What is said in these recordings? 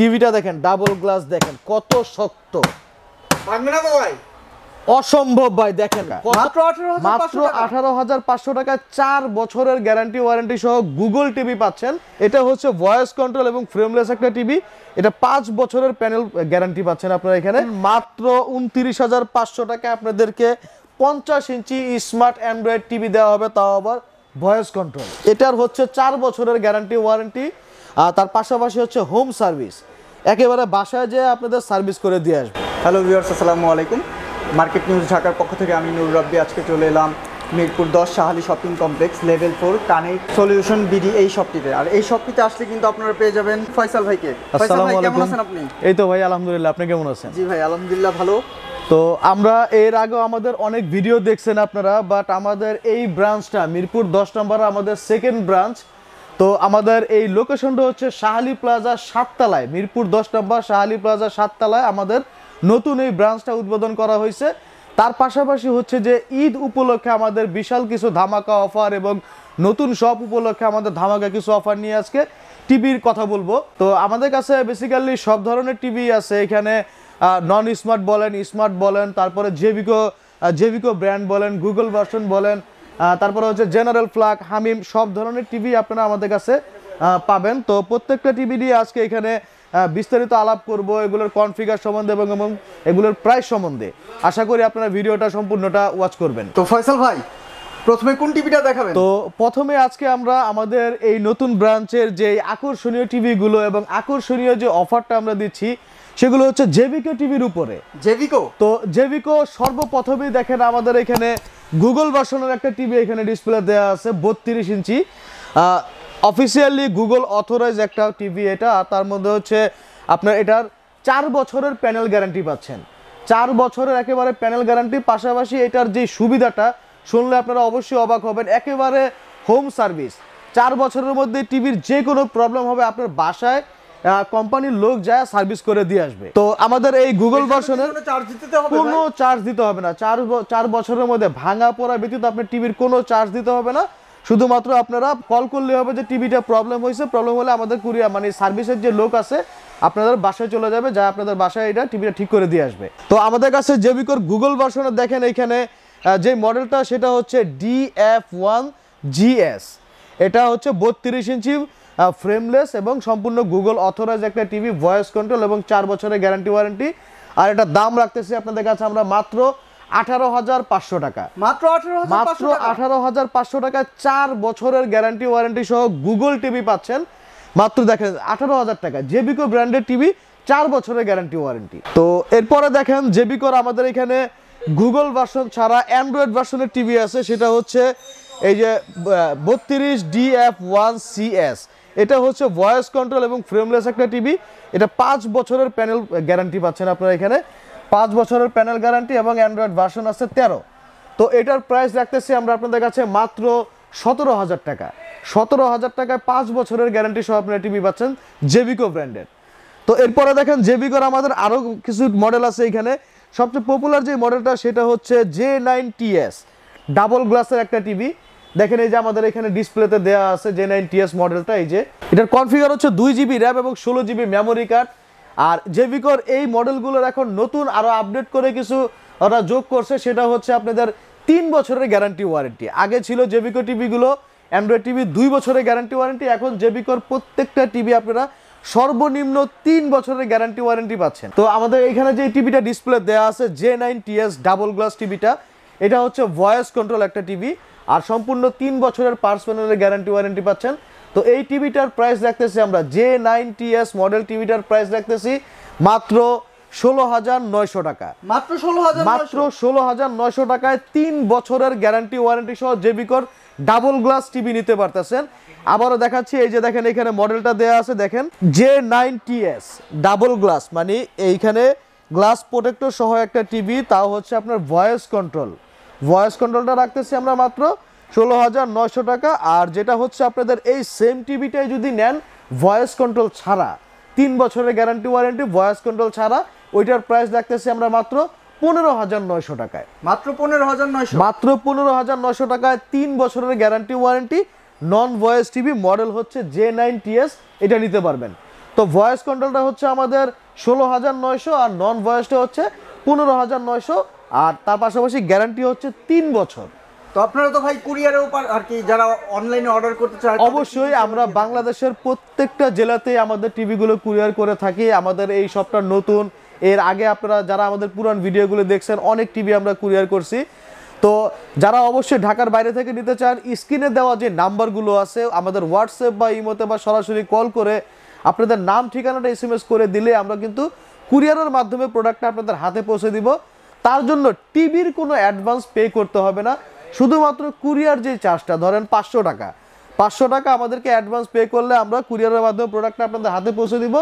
টিভিটা দেখেন, double glass দেখেন কত শক্ত, ভাঙবে না তো ভাই? অসম্ভব ভাই। দেখেন মাত্র 18,500 টাকায় 4 বছরের গ্যারান্টি ওয়ারেন্টি সহ গুগল টিভি পাচ্ছেন। এটা হচ্ছে ভয়েস কন্ট্রোল এবং ফ্রেমলেস একটা টিভি। এটা 5 বছরের প্যানেল গ্যারান্টি পাচ্ছেন আপনারা এখানে। মাত্র 29,500 টাকায় আপনাদেরকে 50 ইঞ্চি স্মার্ট অ্যান্ড্রয়েড টিভি দেওয়া হবে, তাও আবার ভয়েস কন্ট্রোল। এটার হচ্ছে 4 বছরের গ্যারান্টি ওয়ারেন্টি, আর তার পাশাপাশি হচ্ছে হোম সার্ভিস, একেবারে বাসায় যেয়ে আপনাদের সার্ভিস করে দিয়ে আসবে। হ্যালো ভিউয়ার্স, আসসালামু আলাইকুম। মার্কেট নিউজ ঢাকার পক্ষ থেকে আমি নুর রাব্বি আজকে চলে এলাম Mirpur 10 Shah Ali shopping complex level 4 connect solution BD এই শপটিতে। আর এই শপটিতে আসলে কিন্তু আপনারা পেয়ে যাবেন ফয়সাল ভাইকে। আসসালামু কেমন আলাইকুম। আছেন আপনি? এই তো ভাই আলহামদুলিল্লাহ, আপনি কেমন আছেন? জি ভাই আলহামদুলিল্লাহ ভালো। তো আমরা এর আগে আমাদের অনেক ভিডিও দেখছেন আপনারা, বাট আমাদের এই ব্রাঞ্চটা মিরপুর 10 নম্বর আমাদের সেকেন্ড ব্রাঞ্চ। তো আমাদের এই লোকেশনটা হচ্ছে শাহালি প্লাজা 7 তলায়, মিরপুর 10 নম্বর শাহালি প্লাজা 7 তলায় আমাদের নতুন এই ব্রাঞ্চটা উদ্বোধন করা হয়েছে। তার পাশাপাশি হচ্ছে যে ঈদ উপলক্ষে আমাদের বিশাল কিছু ধামাকা অফার এবং নতুন শপ উপলক্ষে আমাদের ধামাকা কিছু অফার নিয়ে আজকে টিভির কথা বলবো। তো আমাদের কাছে বেসিক্যালি সব ধরনের টিভি আছে এখানে, নন স্মার্ট বলেন, স্মার্ট বলেন, তারপরে জেভিকো ব্র্যান্ড বলেন, গুগল ভার্সন বলেন, তারপরে হচ্ছে জেনারেল ফ্লাগ, হামিম, সব ধরনের টিভি আপনারা আমাদের কাছে পাবেন। তো প্রত্যেকটা টিভি দিয়ে আজকে এখানে বিস্তারিত আলাপ করব, এগুলোর কনফিগার সম্বন্ধে এবং এগুলোর প্রাইস সম্বন্ধে। আশা করি আপনারা ভিডিওটা সম্পূর্ণটা ওয়াচ করবেন। তো ফয়সাল ভাই প্রথমে কোন টিভিটা দেখাবেন? তো প্রথমে আজকে আমরা আমাদের এই নতুন ব্রাঞ্চের যে আকর্ষণীয় টিভিগুলো এবং আকর্ষণীয় যে অফারটা আমরা দিচ্ছি সেগুলো হচ্ছে জেভিকো টিভির উপরে। জেভিকো? তো জেভিকো সর্বপ্রথমেই দেখেন আমাদের এখানে গুগল ভার্সনের একটা টিভি এখানে ডিসপ্লে দেওয়া আছে 32 ইঞ্চি, অফিসিয়ালি গুগল অথরাইজ একটা টিভি এটা। আর তার মধ্যে হচ্ছে আপনার এটার 4 বছরের প্যানেল গ্যারান্টি পাচ্ছেন, 4 বছরের একেবারে প্যানেল গ্যারান্টি। পাশাপাশি এটার যে সুবিধাটা শুনলে আপনারা অবশ্যই অবাক হবেন, একেবারে হোম সার্ভিস। 4 বছরের মধ্যে টিভির যে কোনো প্রবলেম হবে আপনার বাসায় কোম্পানির লোক যায় সার্ভিস করে দিয়ে আসবে। তো আমাদের এই গুগল ভার্সনের কোনো চার্জ দিতে হবে না। 4 বছরের মধ্যে ভাঙা পড়া ব্যতীত আপনার টিভির কোনো চার্জ দিতে হবে না। শুধুমাত্র আপনারা কল করলে হবে যে টিভিটা প্রবলেম হয়েছে, প্রবলেম হলে আমাদের কুরিয়ার মানে সার্ভিসের যে লোক আছে আপনাদের বাসায় চলে যাবে, যা আপনাদের বাসায় এটা টিভিটা ঠিক করে দিয়ে আসবে। তো আমাদের কাছে জেভিকোর গুগল ভার্সনের দেখেন এইখানে যে মডেলটা সেটা হচ্ছে DF1GS। এটা হচ্ছে 32 ইঞ্চি ফ্রেমলেস এবং সম্পূর্ণ গুগল অথরাইজ একটা টিভি, ভয়েস কন্ট্রোল এবং 4 বছরের গ্যারান্টি ওয়ারেন্টি। আর এটা দাম রাখতেছি আপনাদের কাছে আমরা মাত্র 18,500 টাকা। মাত্র 18,500 টাকায় 4 বছরের গ্যারান্টি ওয়ারেন্টি সহ গুগল টিভি পাচ্ছেন মাত্র দেখেন 18,000 টাকা। জেভিকো ব্র্যান্ডের টিভি, 4 বছরের গ্যারান্টি ওয়ারেন্টি। তো এরপরে দেখেন জেভিকোর আমাদের এখানে গুগল ভার্সন ছাড়া অ্যান্ড্রয়েড ভার্সনের টিভি আছে, সেটা হচ্ছে এই যে 32 DF1CS। এটা হচ্ছে ভয়েস কন্ট্রোল এবং ফ্রেমলেস একটা টিভি। এটা 5 বছরের প্যানেল গ্যারান্টি পাচ্ছেন আপনারা এখানে, 5 বছরের প্যানেল গ্যারান্টি এবং অ্যান্ড্রয়েড ভার্সন আছে 13। তো এটার প্রাইস রাখতেছি আমরা আপনাদের কাছে মাত্র 17,000 টাকা। 17,000 টাকায় 5 বছরের গ্যারান্টি সহ আপনারা টিভি পাচ্ছেন জেভিকো ব্র্যান্ডের। তো এরপরে দেখেন জেভিকোর আমাদের আরও কিছু মডেল আছে এখানে। সবচেয়ে পপুলার যে মডেলটা সেটা হচ্ছে J9TS, ডাবল গ্লাসের একটা টিভি। দেখেন এই যে আমাদের এখানে ডিসপ্লেতে দেওয়া আছে J9TS মডেলটা। এই যে এটার কনফিগার হচ্ছে 2GB র্যাম এবং 16GB মেমোরি কার্ড। আর জেভিকোর এই মডেলগুলোর এখন নতুন আরও আপডেট করে কিছু ওরা যোগ করছে, সেটা হচ্ছে আপনাদের 3 বছরের গ্যারান্টি ওয়ারেন্টি। আগে ছিল জেভিকো টিভিগুলো অ্যান্ড্রয়েড টিভি 2 বছরের গ্যারান্টি ওয়ারেন্টি, এখন জেভিকোর প্রত্যেকটা টিভি আপনারা সর্বনিম্ন 3 বছরের গ্যারান্টি ওয়ারেন্টি পাচ্ছেন। তো আমাদের এখানে যে টিভিটা ডিসপ্লে দেওয়া আছে J9TS ডাবল গ্লাস টিভিটা, এটা হচ্ছে ভয়েস কন্ট্রোল একটা টিভি আর সম্পূর্ণ 3 বছরের পার্টস প্যানেলের গ্যারান্টি ওয়ারেন্টি পাচ্ছেন। তো এই টিভিটার প্রাইস রাখতেছি আমরা J9TS মডেল টিভিটার প্রাইস রাখতেছি মাত্র 16,900 টাকা। মাত্র 16,900 টাকায় 3 বছরের গ্যারান্টি ওয়ারেন্টি সহ জেভিকোর ডাবল গ্লাস টিভি নিতে পারতেছেন। আবারও দেখাচ্ছি, এই যে দেখেন এখানে মডেলটা দেওয়া আছে, দেখেন J9TS ডাবল গ্লাস, মানে এইখানে গ্লাস প্রোটেক্টর সহ একটা টিভি, তাও হচ্ছে আপনার ভয়েস কন্ট্রোল। ভয়েস কন্ট্রোলটা রাখতেছি আমরা মাত্র 16,900 টাকা। আর যেটা হচ্ছে আপনাদের এই সেম টিভিটাই যদি নেন ভয়েস কন্ট্রোল ছাড়া, 3 বছরের গ্যারান্টি ওয়ারেন্টি ভয়েস কন্ট্রোল ছাড়া, ওইটার প্রাইস রাখতেছি আমরা মাত্র 15,900 টাকায়। মাত্র 15,900? মাত্র 15,900 টাকায় 3 বছরের গ্যারান্টি ওয়ারেন্টি নন ভয়েস টিভি, মডেল হচ্ছে J9TS, এটা নিতে পারবেন। তো ভয়েস কন্ট্রোলটা হচ্ছে আমাদের 16,900 আর নন ভয়েসটা হচ্ছে 15,900 আর তার পাশাপাশি গ্যারান্টি হচ্ছে 3 বছর। তো আপনারা তো ভাই কুরিয়ারেও আর কি যারা অনলাইনে অর্ডার করতে চায় অবশ্যই আমরা বাংলাদেশের প্রত্যেকটা জেলাতেই আমাদের টিভিগুলো কুরিয়ার করে থাকি। আমাদের এই শপটা নতুন, এর আগে আপনারা যারা আমাদের পুরান ভিডিওগুলো দেখছেন অনেক টিভি আমরা কুরিয়ার করছি। তো যারা অবশ্যই ঢাকার বাইরে থেকে নিতে চান, স্ক্রিনে দেওয়া যে নাম্বারগুলো আছে আমাদের হোয়াটসঅ্যাপ বা ইমোতে বা সরাসরি কল করে আপনাদের নাম ঠিকানাটা SMS করে দিলে আমরা কিন্তু কুরিয়ারের মাধ্যমে প্রোডাক্টটা আপনাদের হাতে পৌঁছে দিব। তার জন্য টিভির কোনো অ্যাডভান্স পে করতে হবে না, শুধুমাত্র কুরিয়ার যে চার্জটা ধরেন 500 টাকা, 500 টাকা আমাদেরকে অ্যাডভান্স পে করলে আমরা কুরিয়ারের মাধ্যমে প্রোডাক্টটা আপনাদের হাতে পৌঁছে দিব।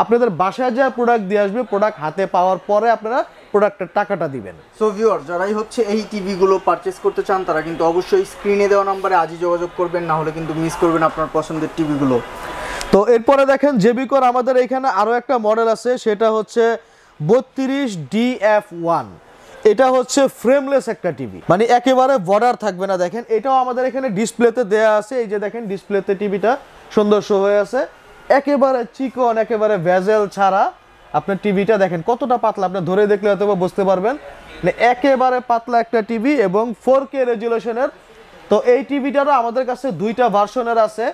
আপনাদের বাসায় যা প্রোডাক্ট দিয়ে আসবে, প্রোডাক্ট হাতে পাওয়ার পরে আপনারা প্রোডাক্টের টাকাটা দিবেন। সো ভিউয়ার, যারাই হচ্ছে এই টিভিগুলো পারচেস করতে চান তারা কিন্তু অবশ্যই স্ক্রিনে দেওয়া নম্বরে আজই যোগাযোগ করবেন, না হলে কিন্তু মিস করবেন আপনার পছন্দের টিভিগুলো। তো এরপরে দেখেন জেবিকোর আমাদের এখানে আরও একটা মডেল আছে, সেটা হচ্ছে 32DF1। এটা হচ্ছে ফ্রেমলেস একটা টিভি, মানে একেবারে বর্ডার থাকবে না। দেখেন এটাও আমাদের এখানে ডিসপ্লেতে দেয়া আছে, এই যে দেখেন ডিসপ্লেতে টিভিটা সুন্দর শো হয়ে আছে, একেবারে চিকন, একেবারে ভেজেল ছাড়া। আপনার টিভিটা দেখেন কতটা পাতলা, আপনি ধরে দেখলে হয়তো বুঝতে পারবেন, মানে একেবারে পাতলা একটা টিভি এবং 4K রেজুলেশনের। তো এই টিভিটারও আমাদের কাছে 2টা ভার্সনের আছে।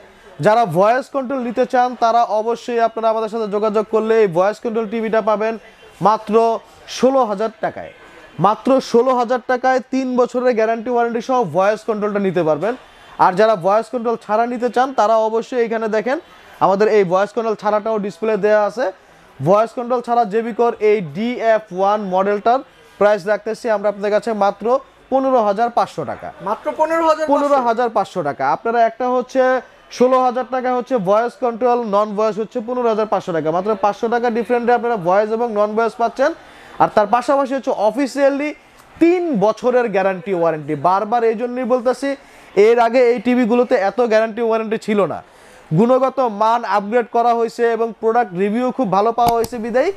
যারা ভয়েস কন্ট্রোল নিতে চান তারা অবশ্যই আপনারা আমাদের সাথে যোগাযোগ করলে এই ভয়েস কন্ট্রোল টিভিটা পাবেন মাত্র 16,000 টাকায়। মাত্র 16,000 টাকায় 3 বছরের গ্যারান্টি ওয়ারেন্টি সহ ভয়েস কন্ট্রোলটা নিতে পারবেন। আর যারা ভয়েস কন্ট্রোল ছাড়া নিতে চান তারা অবশ্যই এখানে দেখেন আমাদের এই ভয়েস কন্ট্রোল ছাড়াটাও ডিসপ্লে দেওয়া আছে। ভয়েস কন্ট্রোল ছাড়া জেবিকোর এই DF1 মডেলটার প্রাইস রাখতেছি আমরা আপনাদের কাছে মাত্র 15,500 টাকা। মাত্র 15,500 টাকা। আপনারা একটা হচ্ছে 16,000 টাকা হচ্ছে ভয়েস কন্ট্রোল, নন ভয়েস হচ্ছে 15,500 টাকা। মাত্র 500 টাকা ডিফারেন্টে আপনারা ভয়েস এবং নন ভয়েস পাচ্ছেন। আর তার পাশাপাশি হচ্ছে অফিসিয়ালি 3 বছরের গ্যারান্টি ওয়ারেন্টি। বারবার এই জন্যই বলতেছি, এর আগে এই টিভিগুলোতে এত গ্যারান্টি ওয়ারেন্টি ছিল না। গুণগত মান আপগ্রেড করা হয়েছে এবং প্রোডাক্ট রিভিউ খুব ভালো পাওয়া হয়েছে বিদায়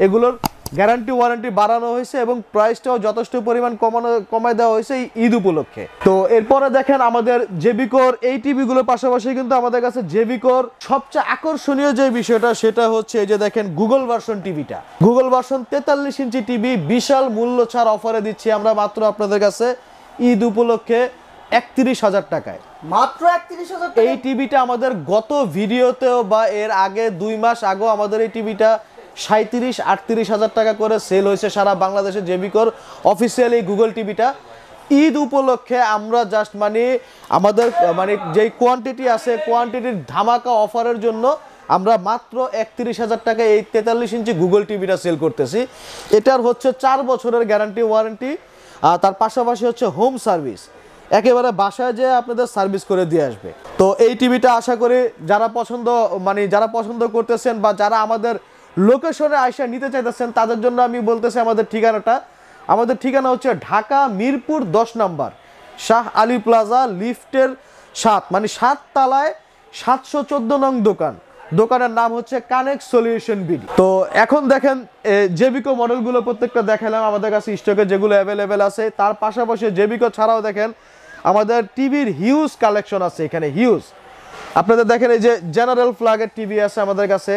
এগুলোর গ্যারান্টি ওয়ারেন্টি বাড়ানো হয়েছে এবং প্রাইসটাও যথেষ্ট পরিমাণ কমায় দেওয়া হয়েছে এই ঈদ উপলক্ষে। তো এরপরে দেখেন আমাদের জেবিকোর এই টিভিগুলোর পাশাপাশি কিন্তু আমাদের কাছে জেবিকোর সবচেয়ে আকর্ষণীয় যে বিষয়টা সেটা হচ্ছে এই যে দেখেন গুগল ভার্সন টিভিটা। গুগল ভার্সন 43 ইঞ্চি টিভি বিশাল মূল্য ছাড় অফারে দিচ্ছি আমরা মাত্র আপনাদের কাছে ঈদ উপলক্ষে 31,000 টাকায়। মাত্র 31,000 এই টিভিটা আমাদের গত ভিডিওতেও বা এর আগে 2 মাস আগেও আমাদের এই টিভিটা 37-38,000 টাকা করে সেল হয়েছে সারা বাংলাদেশে জেবিকোর অফিসিয়াল এই গুগল টিভিটা। ঈদ উপলক্ষে আমরা জাস্ট আমাদের যেই কোয়ান্টিটি আছে কোয়ান্টিটির ধামাকা অফারের জন্য আমরা মাত্র 31,000 টাকায় এই 43 ইঞ্চি গুগল টিভিটা সেল করতেছি। এটার হচ্ছে 4 বছরের গ্যারান্টি ওয়ারেন্টি, তার পাশাপাশি হচ্ছে হোম সার্ভিস, একেবারে বাসায় যেয়ে আপনাদের সার্ভিস করে দিয়ে আসবে। তো এই টিভিটা আশা করি যারা পছন্দ করতেছেন বা যারা আমাদের লোকেশনে আইসা নিতে চাইতেছেন তাদের জন্য আমি বলতেছি আমাদের ঠিকানা হচ্ছে ঢাকা মিরপুর 10 নম্বর শাহ আলী প্লাজা লিফটের 7, 7 তলায় 714 নং দোকানের নাম হচ্ছে কানেক্ট সলিউশন বিডি। তো এখন দেখেন জেবিকো মডেলগুলো প্রত্যেকটা দেখালাম আমাদের কাছে স্টকে যেগুলো অ্যাভেলেবেল আছে। তার পাশাপাশি জেবিকো ছাড়াও দেখেন আমাদের টিভির হিউজ কালেকশন আছে এখানে, হিউজ। আপনাদের দেখেন এই যে জেনারেল ফ্ল্যাগের টিভি আছে আমাদের কাছে।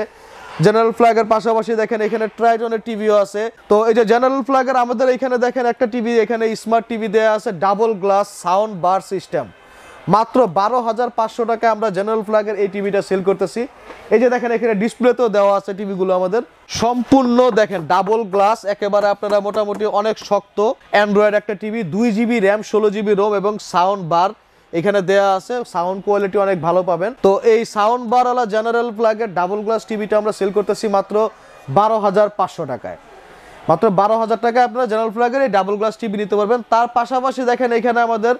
জেনারেল ফ্ল্যাগের পাশাপাশি দেখেন এখানে ট্রাইটনের টিভিও আছে। তো এই যে জেনারেল ফ্ল্যাগের আমাদের এখানে দেখেন একটা টিভি, এখানে স্মার্ট টিভি দেওয়া আছে double glass sound bar system. মাত্র 12,500 টাকায় আমরা জেনারেল ফ্ল্যাগের এই টিভিটা সেল করতেছি। এই যে দেখেন এখানে ডিসপ্লেতেও দেওয়া আছে টিভিগুলো আমাদের সম্পূর্ণ দেখেন ডাবল গ্লাস, একেবারে আপনারা মোটামুটি অনেক শক্ত অ্যান্ড্রয়েড একটা TV, 2 GB RAM 16 GB ROM এবং সাউন্ড বার এখানে দেয়া আছে। সাউন্ড কোয়ালিটি অনেক ভালো পাবেন। তো এই সাউন্ড বারওয়ালা জেনারেল ফ্ল্যাগের ডাবল গ্লাস টিভিটা আমরা সেল করতেছি মাত্র 12,500 টাকায়। মাত্র 12,000 টাকায় আপনারা জেনারেল ফ্ল্যাগের এই ডাবল গ্লাস টিভি নিতে পারবেন। তার পাশাপাশি দেখেন এখানে আমাদের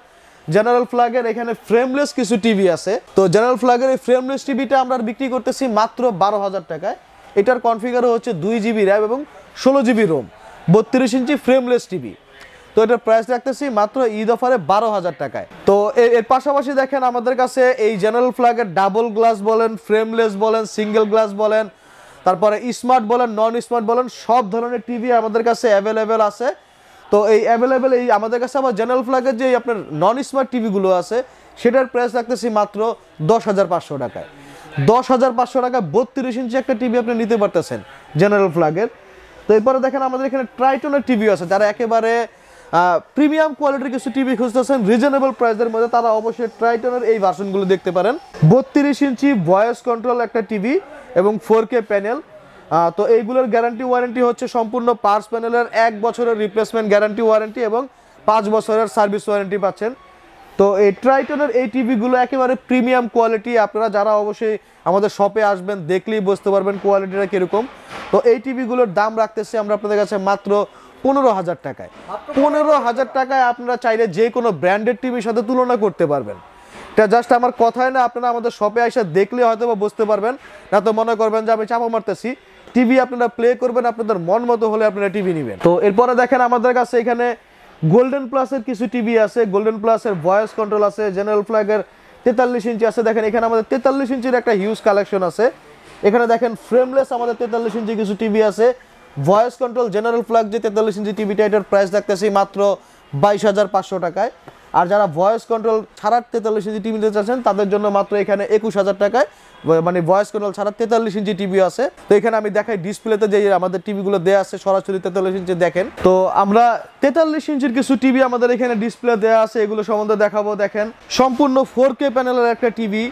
জেনারেল ফ্ল্যাগের এখানে ফ্রেমলেস কিছু টিভি আছে। তো জেনারেল ফ্ল্যাগের এই ফ্রেমলেস টিভিটা আমরা বিক্রি করতেছি মাত্র 12,000 টাকায়। এটার কনফিগার হচ্ছে 2 GB র্যাম এবং 16 GB রোম, 32 ইঞ্চি ফ্রেমলেস টিভি। তো এটার প্রাইস রাখতেছি মাত্র ঈদ অফারে 12,000 টাকায়। তো এর পাশাপাশি দেখেন আমাদের কাছে এই জেনারেল ফ্ল্যাগের ডাবল গ্লাস বলেন, ফ্রেমলেস বলেন, সিঙ্গেল গ্লাস বলেন, তারপরে স্মার্ট বলেন, নন স্মার্ট বলেন, সব ধরনের টিভি আমাদের কাছে অ্যাভেলেবেল আছে। তো এই অ্যাভেলেবেল এই আমাদের কাছে আবার জেনারেল ফ্ল্যাগের যে আপনার নন স্মার্ট টিভিগুলো আছে সেটার প্রাইস রাখতেছি মাত্র 10,500 টাকায়। 10,500 টাকা 32 ইঞ্চি একটা টিভি আপনি নিতে পারতেছেন জেনারেল ফ্ল্যাগের। তো এরপরে দেখেন আমাদের এখানে ট্রাইটনের টিভি আছে, যারা একেবারে প্রিমিয়াম কোয়ালিটির কিছু টিভি খুঁজতেছেন রিজনেবল প্রাইসের মধ্যে, তারা অবশ্যই ট্রাইটনের এই ভার্সনগুলো দেখতে পারেন। 32 ইঞ্চি ভয়েস কন্ট্রোল একটা টিভি এবং 4K প্যানেল। তো এইগুলোর গ্যারান্টি ওয়ারেন্টি হচ্ছে সম্পূর্ণ পার্টস প্যানেলের 1 বছরের রিপ্লেসমেন্ট গ্যারান্টি ওয়ারেন্টি এবং 5 বছরের সার্ভিস ওয়ারেন্টি পাচ্ছেন। তো এই ট্রাইটনের এই টিভিগুলো একেবারে প্রিমিয়াম কোয়ালিটি, আপনারা যারা অবশ্যই আমাদের শপে আসবেন দেখলেই বুঝতে পারবেন কোয়ালিটিটা কীরকম। তো এই টিভিগুলোর দাম রাখতেছি আমরা আপনাদের কাছে মাত্র 15,000 টাকায়। 15,000 টাকায় আপনারা চাইলে যে কোনো ব্র্যান্ডেড টিভির সাথে তুলনা করতে পারবেন। এটা জাস্ট আমার কথায় না, আপনারা আমাদের শপে এসে দেখলে হয়তো বা বুঝতে পারবেন, না তো মনে করবেন যে আমি চাপা মারতেছি। টিভি আপনারা প্লে করবেন, আপনাদের মন মতো হলে আপনারা টিভি নেবেন। তো এরপরে দেখেন আমাদের কাছে এখানে গোল্ডেন প্লাসের কিছু টিভি আছে, গোল্ডেন প্লাসের ভয়েস কন্ট্রোল আছে, জেনারেল ফ্ল্যাগের 43 ইঞ্চি আছে। দেখেন এখানে আমাদের 43 ইঞ্চির একটা হিউজ কালেকশন আছে। এখানে দেখেন ফ্রেমলেস আমাদের 43 ইঞ্চি কিছু টিভি আছে। ভয়েস কন্ট্রোল জেনারেল ফ্ল্যাগ যে 43 ইঞ্চি টিভিটা, এটার প্রাইস রাখতেছি মাত্র 22,500 টাকায়। আর যারা ভয়েস কন্ট্রোল ছাড়া 43 ইঞ্চি টিভি নিতে চাচ্ছেন তাদের জন্য মাত্র এখানে 21,000 টাকায়, মানে ভয়েস কন্ট্রোল ছাড়া 43 ইঞ্চি টিভি আছে। তো এখানে আমি দেখাই ডিসপ্লেতে যে আমাদের টিভিগুলো দেওয়া আছে সরাসরি 43 ইঞ্চি দেখেন। তো আমরা 43 ইঞ্চির কিছু টিভি আমাদের এখানে ডিসপ্লে দেওয়া আছে, এগুলো সম্বন্ধে দেখাবো। দেখেন সম্পূর্ণ 4K প্যানেলের একটা টিভি,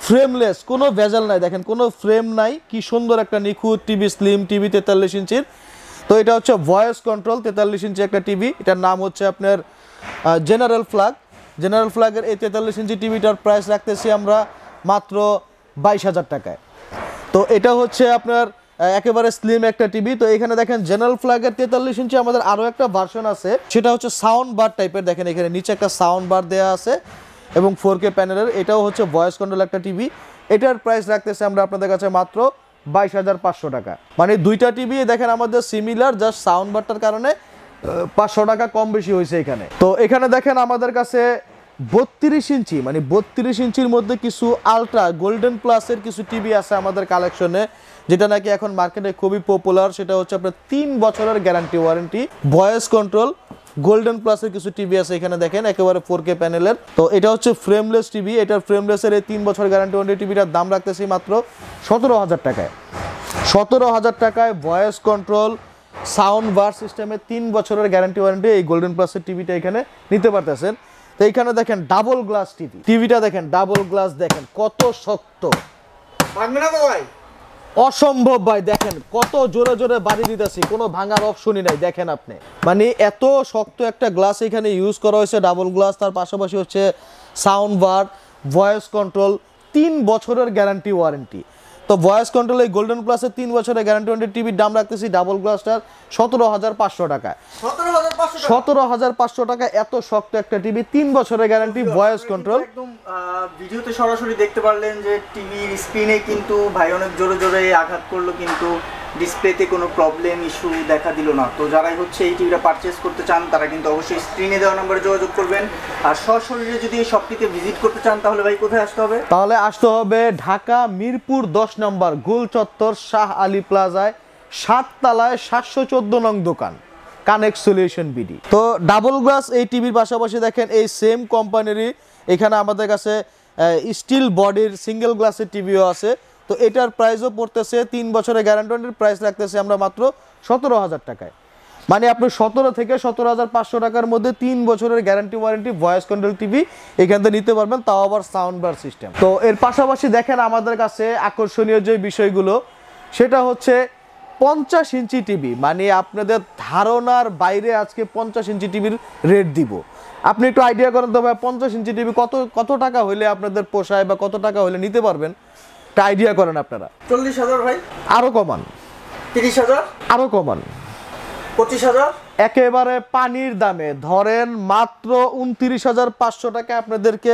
ফ্রেমলেস, কোনো ভেজাল নাই, দেখেন কোনো ফ্রেম নাই, কি সুন্দর একটা নিখুঁত টিভি, স্লিম টিভি 43 ইঞ্চির। তো এটা হচ্ছে ভয়েস কন্ট্রোল 43 ইঞ্চি একটা টিভি, এটার নাম হচ্ছে আপনার জেনারেল ফ্ল্যাগ। জেনারেল ফ্ল্যাগের এই 43 ইঞ্চি টিভিটার প্রাইস রাখতেছি আমরা মাত্র 22,000 টাকায়। তো এটা হচ্ছে আপনার একেবারে স্লিম একটা টিভি। তো এখানে দেখেন জেনারেল ফ্ল্যাগের 43 ইঞ্চি আমাদের আরও একটা ভার্সন আছে, সেটা হচ্ছে সাউন্ড বার টাইপের। দেখেন এখানে নিচে একটা সাউন্ড বার দেওয়া আছে এবং 4K প্যানেলের, এটাও হচ্ছে ভয়েস কন্ট্রোল একটা টিভি। এটার প্রাইস রাখতেছে আমরা আপনাদের কাছে মাত্র 22,500 টাকা। মানে দুইটা টিভি দেখেন আমাদের সিমিলার, জাস্ট সাউন্ড বারটার কারণে 500 টাকা কম বেশি হয়েছে এখানে। তো এখানে দেখেন আমাদের কাছে 32 ইঞ্চি, মানে 32 ইঞ্চির মধ্যে কিছু আলট্রা গোল্ডেন প্লাসের কিছু টিভি আছে আমাদের কালেকশনে, যেটা নাকি এখন মার্কেটে খুবই পপুলার। সেটা হচ্ছে আপনার 3 বছরের guarantee warranty, voice control golden প্লাসের কিছু টিভি আছে এখানে দেখেন একেবারে 4K প্যানেলের। তো এটা হচ্ছে ফ্রেমলেস টিভি, এটার ফ্রেমলেসের এই 3 বছর গ্যারান্টি ওয়ারেন্টি টিভিটার দাম রাখতেছি মাত্র 17,000 টাকায়। 17,000 টাকায় ভয়েস কন্ট্রোল সাউন্ড বার সিস্টেমে 3 বছরের গ্যারান্টি ওয়ারেন্টি এই গোল্ডেন প্লাসের টিভিটা এখানে নিতে পারতেছেন। তো এইখানে দেখেন ডাবল গ্লাস টিভি, টিভিটা দেখেন ডাবল গ্লাস, দেখেন কত শক্ত, অসম্ভব ভাই, দেখেন কত জোরে জোরে বাড়ি দিতেছি, কোনো ভাঙার অপশনই নাই। দেখেন আপনি, মানে এত শক্ত একটা গ্লাস এখানে ইউজ করা হয়েছে, ডাবল গ্লাস। তার পাশাপাশি হচ্ছে সাউন্ড বার, ভয়েস কন্ট্রোল, 3 বছরের গ্যারান্টি ওয়ারেন্টি। তো ভয়েস কন্ট্রোল এই গোল্ডেন প্লাসের 3 বছরের গ্যারান্টি ওয়ারেন্টি টিভির দাম রাখতেছি ডাবল গ্লাসটার 17,500 টাকা। 17,500 টাকা এত শক্ত একটা টিভি, 3 বছরের গ্যারান্টি, ভয়েস কন্ট্রোল। একদম ভিডিওতে সরাসরি দেখতে পারলেন যে টিভির স্ক্রিনে কিন্তু ভাই অনেক জোরে জোরে আঘাত করলো, কিন্তু ডিসপ্লেতে কোনো প্রবলেম ইস্যু দেখা দিল না। তো যারাই হচ্ছে এই টিভিটা পারচেস করতে চান তারা কিন্তু অবশ্যই স্ক্রিনে দেওয়া নম্বরে যোগাযোগ করবেন। আর সরাসরি যদি এই শপটিতে ভিজিট করতে চান তাহলে ভাই কোথায় আসতে হবে? তাহলে আসতে হবে ঢাকা মিরপুর 10 নম্বর গোল চত্বর শাহ আলী প্লাজায় 7 তলায় 714 নং দোকান, কানেক্ট সলিউশন বিডি। তো ডাবল গ্লাস এই টিভির পাশাপাশি দেখেন এই সেম কোম্পানিরই এখানে আমাদের কাছে স্টিল বডির সিঙ্গেল গ্লাসের টিভিও আছে। তো এটার প্রাইসও পড়তেছে 3 বছরের গ্যারান্টির প্রাইস রাখতেছে আমরা মাত্র 17,000 টাকায়। মানে আপনি 17 থেকে 17,500 টাকার মধ্যে 3 বছরের guarantee warranty voice control TV এখান থেকে নিতে পারবেন, তাও আবার সাউন্ড বার সিস্টেম। তো এর পাশাপাশি দেখেন আমাদের কাছে আকর্ষণীয় যে বিষয়গুলো, সেটা হচ্ছে 50 ইঞ্চি টিভি। মানে আপনাদের ধারণার বাইরে আজকে 50 ইঞ্চি টিভির রেট দিব। আপনি একটু আইডিয়া করেন তো ভাই, 50 ইঞ্চি টিভি কত টাকা হলে আপনাদের পোষায় বা কত টাকা হলে নিতে পারবেন, একটা আইডিয়া করেন আপনারা। 40,000 ভাই, আরো কমান। 30,000, আরো কমান। 25,000, একেবারে পানির দামে ধরেন মাত্র 29,500 টাকা আপনাদেরকে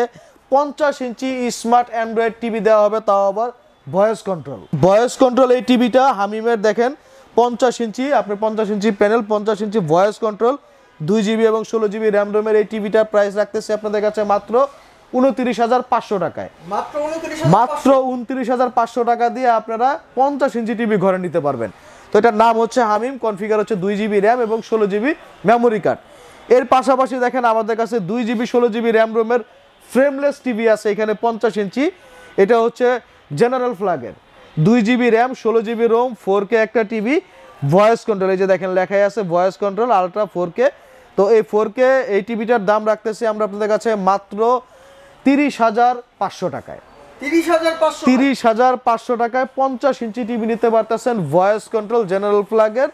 50 ইঞ্চি স্মার্ট অ্যান্ড্রয়েড টিভি দেওয়া হবে, তাও আবার ভয়েস কন্ট্রোল। ভয়েস কন্ট্রোল এই টিভিটা হামিমের দেখেন 50 ইঞ্চি, আপনি 50 ইঞ্চি panel, 50 inch voice control, 2 GB এবং 16 জিবি র্যাম রোমের এই টিভিটার প্রাইস রাখতেছে আপনাদের কাছে মাত্র 29,500 টাকায়। মাত্র 29,500 টাকা দিয়ে আপনারা 50 ইঞ্চি টিভি ঘরে নিতে পারবেন। তো এটার নাম হচ্ছে হামিম, কনফিগার হচ্ছে 2 জিবি র্যাম এবং 16 জিবি মেমোরি কার্ড। এর পাশাপাশি দেখেন আমাদের কাছে 2 জিবি 16 জিবি র্যাম রোমের ফ্রেমলেস টিভি আছে এখানে 50 ইঞ্চি। এটা হচ্ছে জেনারেল ফ্ল্যাগের 2 GB RAM 16 GB ROM 4K একটা টিভি ভয়েস কন্ট্রোল, এই যে দেখেন লেখাই আছে ভয়েস কন্ট্রোল আলট্রা 4K। তো এই 4K এই টিভিটার দাম রাখতেছি আমরা আপনাদের কাছে মাত্র 30,500 টাকায়। 30,500 টাকায় 50 ইঞ্চি টিভি নিতে পারতেছেন ভয়েস কন্ট্রোল জেনারেল ফ্ল্যাগের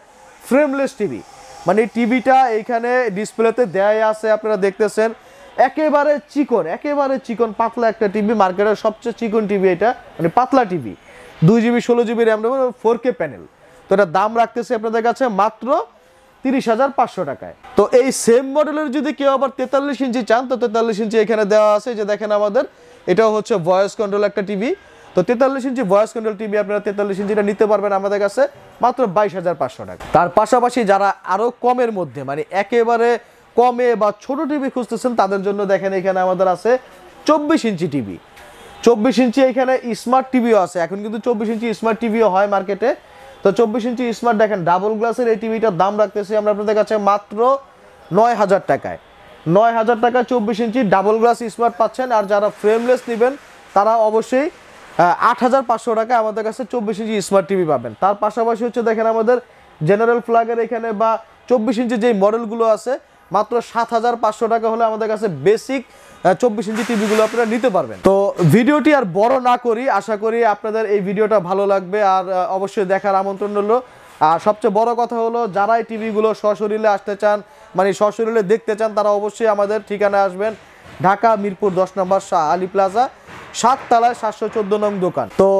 ফ্রেমলেস টিভি। মানে টিভিটা এইখানে ডিসপ্লেতে দেয়াই আছে, আপনারা দেখতেছেন একেবারে চিকন পাতলা একটা টিভি, মার্কেটের সবচেয়ে চিকন টিভি এটা, মানে পাতলা TV 2 GB 16 GB RAM 4K panel. তো এটা দাম রাখতেছি আপনাদের কাছে মাত্র 30,500 টাকায়। তো এই সেম মডেলের যদি কেউ আবার 43 ইঞ্চি চান তো 43 ইঞ্চি এখানে দেওয়া আছে, যে দেখেন আমাদের এটাও হচ্ছে ভয়েস কন্ট্রোল একটা টিভি। তো 43 ইঞ্চি ভয়েস কন্ট্রোল টিভি আপনারা 43 ইঞ্চিটা নিতে পারবেন আমাদের কাছে মাত্র 22,500 টাকা। তার পাশাপাশি যারা আরও কমের মধ্যে মানে একেবারে কমে বা ছোট টিভি খুঁজতেছেন তাদের জন্য দেখেন এখানে আমাদের আছে 24 ইঞ্চি টিভি। 24 ইঞ্চি এখানে স্মার্ট টিভিও আছে, এখন কিন্তু 24 ইঞ্চি স্মার্ট টিভিও হয় মার্কেটে। তো 24 ইঞ্চি স্মার্ট দেখেন ডাবল গ্লাসের এই টিভিটার দাম রাখতেছি আমরা আপনাদের কাছে মাত্র 9,000 টাকায়। 9,000 টাকায় 24 ইঞ্চি ডাবল গ্লাস স্মার্ট পাচ্ছেন। আর যারা ফ্রেমলেস নেবেন তারা অবশ্যই 8,500 টাকায় আমাদের কাছে 24 ইঞ্চি স্মার্ট টিভি পাবেন। তার পাশাপাশি হচ্ছে দেখেন আমাদের জেনারেল ফ্ল্যাগের এখানে বা 24 ইঞ্চি যেই মডেলগুলো আছে মাত্র 7,500 টাকা হলে আমাদের কাছে বেসিক 24 ইঞ্চি টিভিগুলো আপনারা নিতে পারবেন। তো ভিডিওটি আর বড় না করি, আশা করি আপনাদের এই ভিডিওটা ভালো লাগবে আর অবশ্যই দেখার আমন্ত্রণ রইল। আর সবচেয়ে বড় কথা হলো যারা এই টিভিগুলো সশরীরে আসতে চান মানে সশরীরে দেখতে চান তারা অবশ্যই আমাদের ঠিকানায় আসবেন, ঢাকা মিরপুর 10 নম্বর শাহ আলী প্লাজা 7 তলায় 714 নং দোকান। তো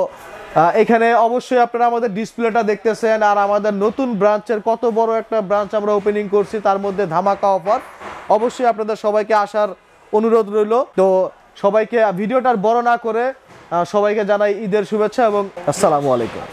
এখানে অবশ্যই আপনারা আমাদের ডিসপ্লেটা দেখতেছেন আর আমাদের নতুন ব্রাঞ্চের কত বড় একটা ব্রাঞ্চ আমরা ওপেনিং করছি, তার মধ্যে ধামাকা অফার। অবশ্যই আপনাদের সবাইকে আসার অনুরোধ রইল। তো সবাইকে ভিডিওটা বড় না করে সবাইকে জানাই ঈদের শুভেচ্ছা এবং আসসালামু আলাইকুম।